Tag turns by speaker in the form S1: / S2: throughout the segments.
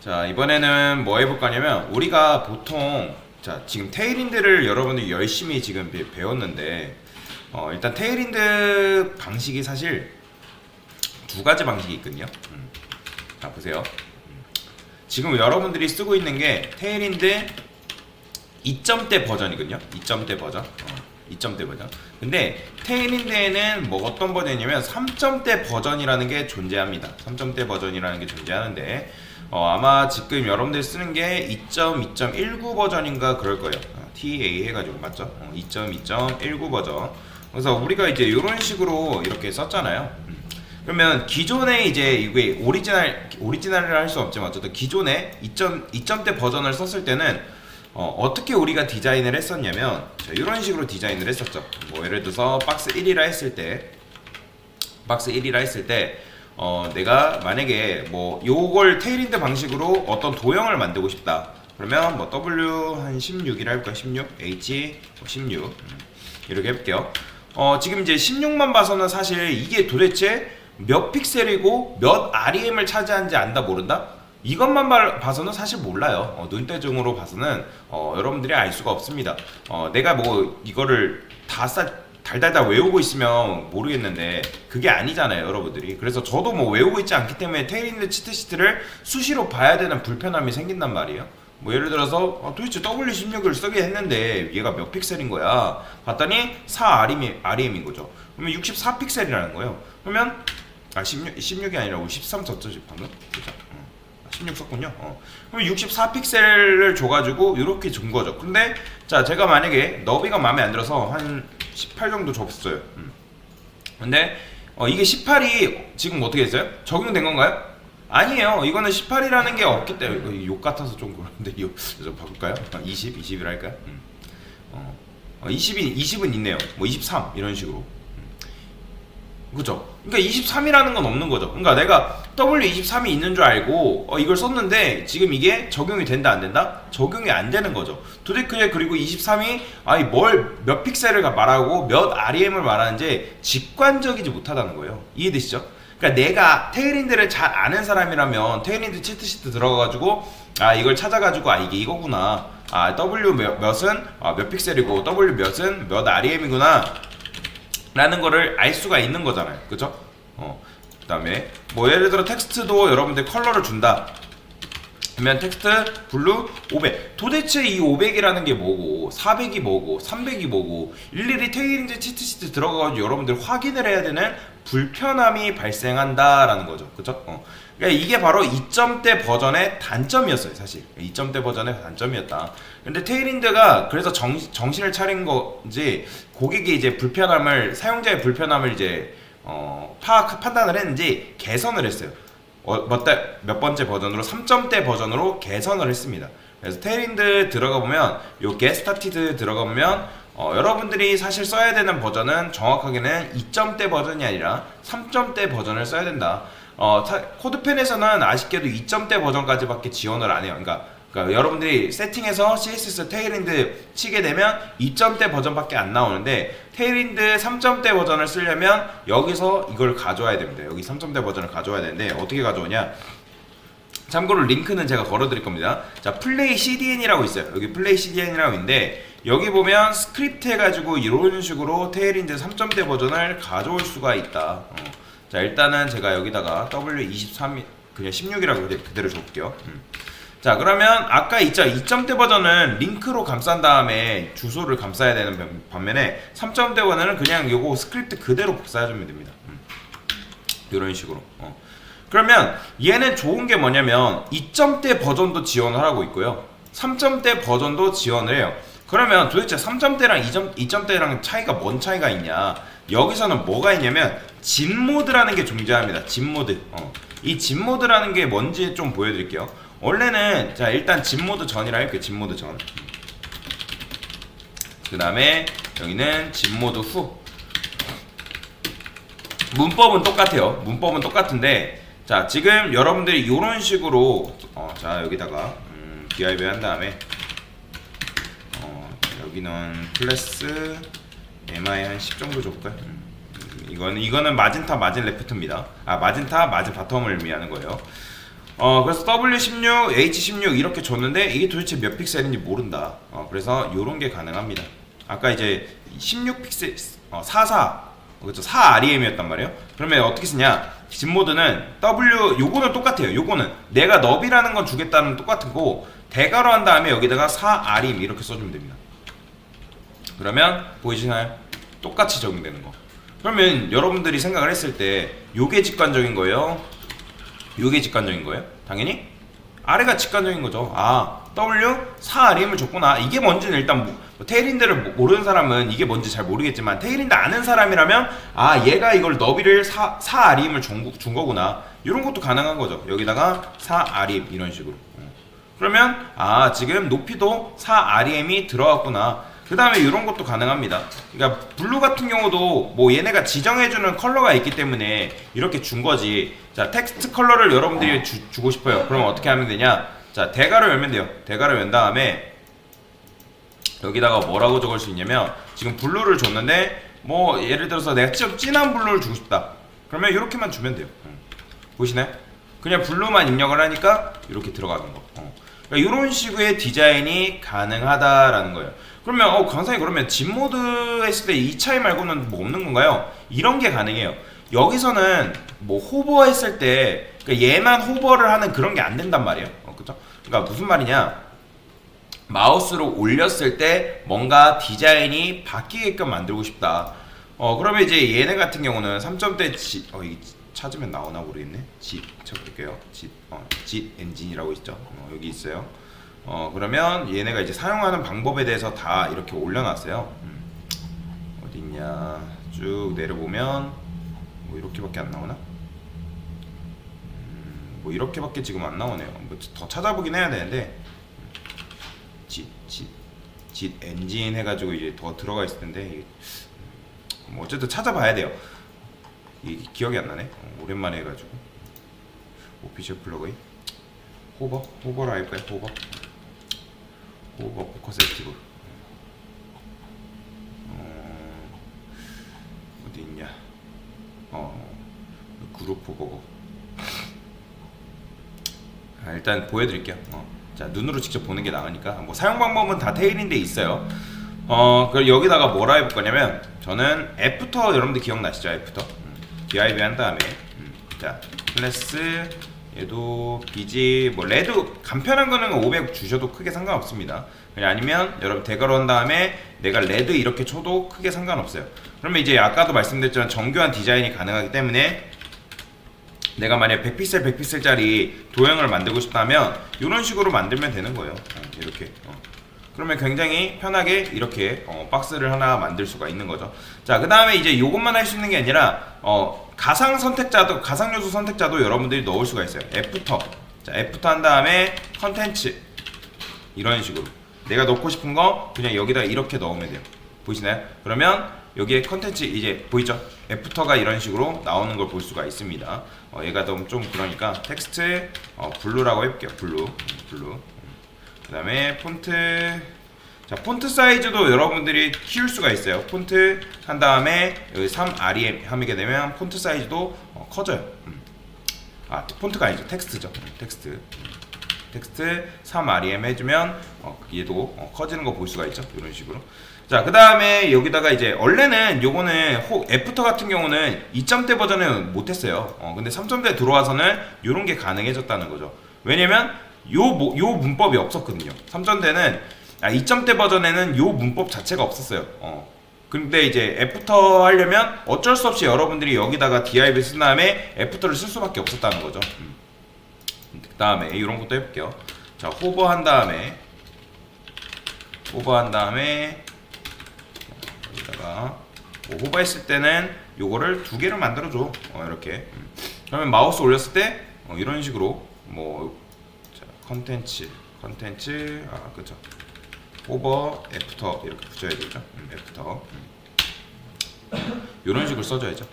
S1: 자, 이번에는 뭐 해볼 거냐면 우리가 보통 자 지금 테일윈드를 여러분들이 열심히 지금 배웠는데 일단 테일윈드 방식이 사실 두 가지 방식이 있거든요. 자 보세요. 지금 여러분들이 쓰고 있는 게 테일윈드 2점대 버전이거든요. 2점대 버전. 2점대 버전. 근데 테일윈드에는 뭐 어떤 버전이냐면 3점대 버전이라는 게 존재합니다. 3점대 버전이라는 게 존재하는데 아마 지금 여러분들 쓰는 게 2.2.19 버전인가 그럴 거예요. TA 해가지고 맞죠? 2.2.19 버전. 그래서 우리가 이제 이런 식으로 이렇게 썼잖아요. 그러면 기존에 이제 이게 오리지널이라 할 수 없지만 어쨌든 기존에 2점대 버전을 썼을 때는 어떻게 우리가 디자인을 했었냐면 자, 이런 식으로 디자인을 했었죠. 뭐 예를 들어서 박스 1이라 했을 때 내가 만약에 뭐 요걸 테일윈드 방식으로 어떤 도형을 만들고 싶다. 그러면 뭐 W 한 16이라 할까요? 16, H 16 이렇게 해볼게요. 지금 이제 16만 봐서는 사실 이게 도대체 몇 픽셀이고 몇 REM을 차지하는지 안다 모른다? 이것만 봐서는 사실 몰라요. 눈대중으로 봐서는 여러분들이 알 수가 없습니다. 내가 뭐 이거를 달달달 외우고 있으면 모르겠는데 그게 아니잖아요, 여러분들이. 그래서 저도 뭐 외우고 있지 않기 때문에 테일윈드 치트시트를 수시로 봐야 되는 불편함이 생긴단 말이에요. 뭐 예를 들어서 도대체 W16을 쓰게 했는데 얘가 몇 픽셀인 거야? 봤더니 4REM인 거죠. 그러면 64픽셀이라는 거예요. 그러면 16이 아니라 13 썼죠, 방금? 그죠? 16 썼군요. 그럼 64픽셀을 줘가지고 이렇게 준 거죠. 근데 자 제가 만약에 너비가 마음에 안 들어서 한 18 정도 줬어요. 근데 이게 18이 지금 어떻게 됐어요? 적용된 건가요? 아니에요. 이거는 18이라는 게 없기 때문에 욕 같아서 좀 그런데 좀 바꿀까요? 20이라 할까요? 20은 있네요. 뭐 23 이런 식으로. 그죠? 그러니까 23이라는 건 없는 거죠. 그러니까 내가 W23이 있는 줄 알고 이걸 썼는데 지금 이게 적용이 된다 안 된다? 적용이 안 되는 거죠. 도대체 그리고 23이 몇 픽셀을 말하고 몇 REM을 말하는지 직관적이지 못하다는 거예요. 이해되시죠? 그러니까 내가 테일윈드를 잘 아는 사람이라면 테일윈드 치트시트 들어가가지고 이걸 찾아가지고 이게 이거구나. W 몇은 몇 픽셀이고 W 몇은 몇 REM이구나. 라는 거를 알 수가 있는 거잖아요. 그죠? 그 다음에 뭐 예를 들어 텍스트도 여러분들 컬러를 준다. 그러면 텍스트 블루 500. 도대체 이 500이라는 게 뭐고 400이 뭐고 300이 뭐고 일일이 테일윈드 치트시트 들어가가지고 여러분들 확인을 해야 되는 불편함이 발생한다라는 거죠. 그죠? 그러니까 이게 바로 2점대 버전의 단점이었어요. 사실 2점대 버전의 단점이었다. 근데 테일윈드가 그래서 정신을 차린 건지 고객이 이제 사용자의 불편함을 이제 판단을 했는지 개선을 했어요. 몇 번째 버전으로 3점대 버전으로 개선을 했습니다. 그래서 테일윈드 들어가 보면 요 Get Started 들어가 보면 여러분들이 사실 써야 되는 버전은 정확하게는 2점대 버전이 아니라 3점대 버전을 써야 된다. 코드펜에서는 아쉽게도 2점대 버전까지밖에 지원을 안 해요. 그러니까 여러분들이 세팅해서 CSS 테일윈드 치게 되면 2점대 버전밖에 안 나오는데 테일윈드 3점대 버전을 쓰려면 여기서 이걸 가져와야 됩니다. 여기 3점대 버전을 가져와야 되는데 어떻게 가져오냐? 참고로 링크는 제가 걸어드릴 겁니다. 자, 플레이 CDN이라고 있어요. 여기 플레이 CDN이라고 있는데 여기 보면 스크립트 해가지고 이런 식으로 테일윈드 3점대 버전을 가져올 수가 있다. 자, 일단은 제가 여기다가 W23 그냥 16이라고 그대로 줘볼게요. 자, 그러면 아까 있죠? 2점대 버전은 링크로 감싼 다음에 주소를 감싸야 되는 반면에 3점대 버전은 그냥 요거 스크립트 그대로 복사해주면 됩니다. 이런 식으로. 그러면 얘는 좋은 게 뭐냐면 2점대 버전도 지원을 하고 있고요. 3점대 버전도 지원을 해요. 그러면 도대체 3점대랑 2점대랑 차이가 뭔 차이가 있냐? 여기서는 뭐가 있냐면 진모드라는 게 존재합니다. 진모드. 이 진모드라는 게 뭔지 좀 보여드릴게요. 원래는 자 일단 진모드 전이라 할게요. 진모드 전. 그 다음에 여기는 진모드 후. 문법은 똑같아요. 문법은 똑같은데 자 지금 여러분들이 이런 식으로 자 여기다가 div 한 다음에 여기는 클래스 mi 한 10 정도 줘볼까요? 이거는 마진타 마진 레프트입니다. 마진타 마진 바텀을 의미하는 거예요. 그래서 W16, H16 이렇게 줬는데 이게 도대체 몇 픽셀인지 모른다. 그래서 요런 게 가능합니다. 아까 이제 16픽셀 44 그렇죠. 4REM이었단 말이에요. 그러면 어떻게 쓰냐? 집 모드는 W 요거는 똑같아요. 요거는 내가 너비라는 건 주겠다는 똑같고 대괄호 한 다음에 여기다가 4REM 이렇게 써주면 됩니다. 그러면 보이시나요? 똑같이 적용되는 거. 그러면 여러분들이 생각을 했을 때 요게 직관적인 거예요? 요게 직관적인 거예요? 당연히 아래가 직관적인 거죠. W 4RM을 줬구나. 이게 뭔지는 일단 뭐 테일인드를 모르는 사람은 이게 뭔지 잘 모르겠지만 테일인드 아는 사람이라면 얘가 이걸 너비를 4RM을 준 거구나. 이런 것도 가능한 거죠. 여기다가 4RM 이런 식으로. 그러면 지금 높이도 4RM이 들어갔구나. 그 다음에 이런 것도 가능합니다. 그러니까 블루 같은 경우도 뭐 얘네가 지정해주는 컬러가 있기 때문에 이렇게 준 거지. 자, 텍스트 컬러를 여러분들이 주고 싶어요. 그럼 어떻게 하면 되냐? 자, 대괄호 열면 돼요. 대괄호 연 다음에 여기다가 뭐라고 적을 수 있냐면 지금 블루를 줬는데 뭐 예를 들어서 내가 좀 진한 블루를 주고 싶다. 그러면 이렇게만 주면 돼요. 보이시나요? 그냥 블루만 입력을 하니까 이렇게 들어가는 거. 그러니까 이런 식의 디자인이 가능하다라는 거예요. 그러면 강사님 그러면 집 모드 했을 때 이 차이 말고는 뭐 없는 건가요? 이런 게 가능해요. 여기서는 뭐 호버 했을 때 그러니까 얘만 호버를 하는 그런 게 안 된단 말이에요. 그죠? 그러니까 무슨 말이냐? 마우스로 올렸을 때 뭔가 디자인이 바뀌게끔 만들고 싶다. 그러면 이제 얘네 같은 경우는 3점대 이게 찾으면 나오나 모르겠네. 쳐볼게요. 짓 엔진이라고 있죠. 여기 있어요. 그러면 얘네가 이제 사용하는 방법에 대해서 다 이렇게 올려놨어요. 어디 있냐? 쭉 내려보면 뭐 이렇게밖에 안 나오나? 뭐 이렇게밖에 지금 안 나오네요. 뭐 더 찾아보긴 해야 되는데 짓 엔진 해가지고 이제 더 들어가 있을 텐데 뭐 어쨌든 찾아봐야 돼요. 이게 기억이 안 나네. 오랜만에 해가지고 오피셜 플러그인 호버로 할까요? 호버 포커스 액티브 어디 있냐? 그룹 호버고. 일단 보여드릴게요. 자, 눈으로 직접 보는 게 나으니까 뭐 사용 방법은 다 테일인데 있어요. 그럼 여기다가 뭐라 해볼 거냐면 저는 F부터 여러분들 기억나시죠? F부터 div 한 다음에 자 클래스 얘도 BG 뭐 레드 간편한 거는 500 주셔도 크게 상관없습니다. 그냥 아니면 여러분 대괄호 한 다음에 내가 레드 이렇게 쳐도 크게 상관없어요. 그러면 이제 아까도 말씀드렸지만 정교한 디자인이 가능하기 때문에 내가 만약 100픽셀 100픽셀짜리 도형을 만들고 싶다면 이런 식으로 만들면 되는 거예요. 이렇게 그러면 굉장히 편하게 이렇게 박스를 하나 만들 수가 있는 거죠. 자, 그 다음에 이제 이것만 할 수 있는 게 아니라 가상 선택자도 가상 요소 선택자도 여러분들이 넣을 수가 있어요. F부터 자 F부터 한 다음에 컨텐츠 이런 식으로 내가 넣고 싶은 거 그냥 여기다 이렇게 넣으면 돼요. 보이시나요? 그러면 여기에 컨텐츠 이제 보이죠? F부터가 이런 식으로 나오는 걸 볼 수가 있습니다. 얘가 좀 그러니까 텍스트 블루라고 해볼게요. 블루 그 다음에 폰트 자 폰트 사이즈도 여러분들이 키울 수가 있어요. 폰트 한 다음에 여기 3REM 하게 되면 폰트 사이즈도 커져요. 폰트가 아니죠. 텍스트죠. 텍스트 3REM 해주면 얘도 커지는 거 볼 수가 있죠. 이런 식으로. 자, 그 다음에 여기다가 이제 원래는 요거는 애프터 같은 경우는 2점대 버전은 못했어요. 근데 3점대 들어와서는 요런 게 가능해졌다는 거죠. 왜냐면 요 문법이 없었거든요. 3점대는 2점대 버전에는 요 문법 자체가 없었어요. 근데 이제 애프터 하려면 어쩔 수 없이 여러분들이 여기다가 div 쓴 다음에 애프터를 쓸 수밖에 없었다는 거죠. 그 다음에 이런 것도 해볼게요. 자, 호버 한 다음에 여기다가 호버 했을 때는 요거를 두 개를 만들어줘. 이렇게. 그러면 마우스 올렸을 때 이런 식으로 뭐 자, 컨텐츠 그쵸. 호버 애프터 이렇게 붙여야 되죠. 애프터 이런 식으로 써줘야죠.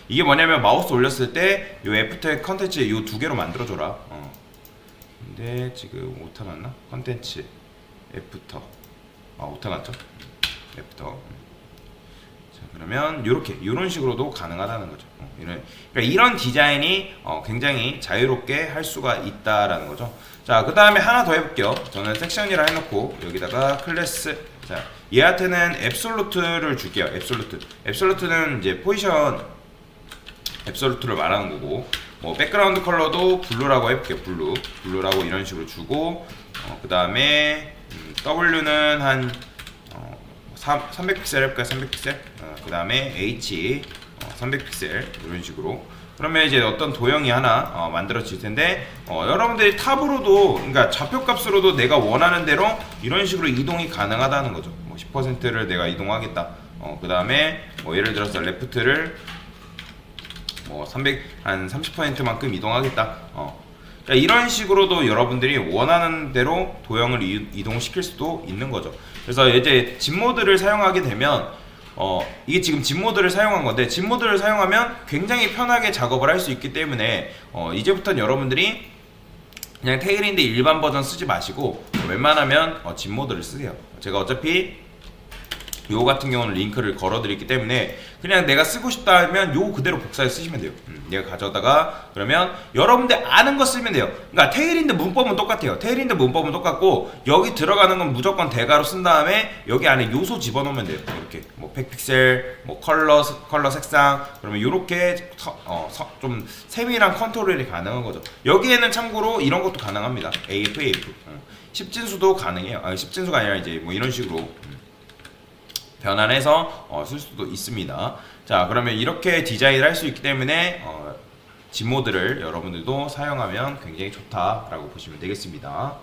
S1: 이게 뭐냐면 마우스 올렸을 때 요 애프터의 컨텐츠 요 두 개로 만들어줘라. 근데 지금 오타 났나? 컨텐츠 애프터 오타 났죠? 애프터 자 그러면 이런 식으로도 가능하다는 거죠. 그러니까 이런 디자인이 굉장히 자유롭게 할 수가 있다라는 거죠. 자, 그 다음에 하나 더 해볼게요. 저는 섹션이라 해놓고 여기다가 클래스, 자, 얘한테는 앱솔루트를 줄게요. 앱솔루트는 이제 포지션 앱솔루트를 말하는 거고, 뭐 백그라운드 컬러도 블루라고 해볼게요. 블루라고 이런 식으로 주고, 그 다음에 W는 한 300픽셀 해볼까요? 300픽셀. 그 다음에 H 300픽셀 이런 식으로. 그러면 이제 어떤 도형이 하나 만들어질 텐데, 여러분들이 탑으로도, 그러니까 좌표값으로도 내가 원하는 대로 이런 식으로 이동이 가능하다는 거죠. 뭐 10%를 내가 이동하겠다. 그 다음에 뭐 예를 들어서 레프트를 뭐 한 30%만큼 이동하겠다. 그러니까 이런 식으로도 여러분들이 원하는 대로 도형을 이동시킬 수도 있는 거죠. 그래서 이제 집 모드를 사용하게 되면 이게 지금 집 모드를 사용한 건데, 집 모드를 사용하면 굉장히 편하게 작업을 할 수 있기 때문에 이제부터는 여러분들이 그냥 테일인데 일반 버전 쓰지 마시고 웬만하면 집 모드를 쓰세요. 제가 어차피 요 같은 경우는 링크를 걸어 드렸기 때문에 그냥 내가 쓰고 싶다 하면 요 그대로 복사해서 쓰시면 돼요. 내가 가져다가 그러면 여러분들 아는 거 쓰면 돼요. 그러니까 테일인드 문법은 똑같아요. 테일인드 문법은 똑같고 여기 들어가는 건 무조건 대괄호 쓴 다음에 여기 안에 요소 집어넣으면 돼요. 이렇게 뭐 100픽셀, 뭐 컬러 색상, 그러면 요렇게 좀 세밀한 컨트롤이 가능한 거죠. 여기에는 참고로 이런 것도 가능합니다. AF 10진수도 가능해요. 10진수가 아니라 이제 뭐 이런 식으로 변환해서 쓸 수도 있습니다. 자, 그러면 이렇게 디자인을 할 수 있기 때문에 집 모드를 여러분들도 사용하면 굉장히 좋다라고 보시면 되겠습니다.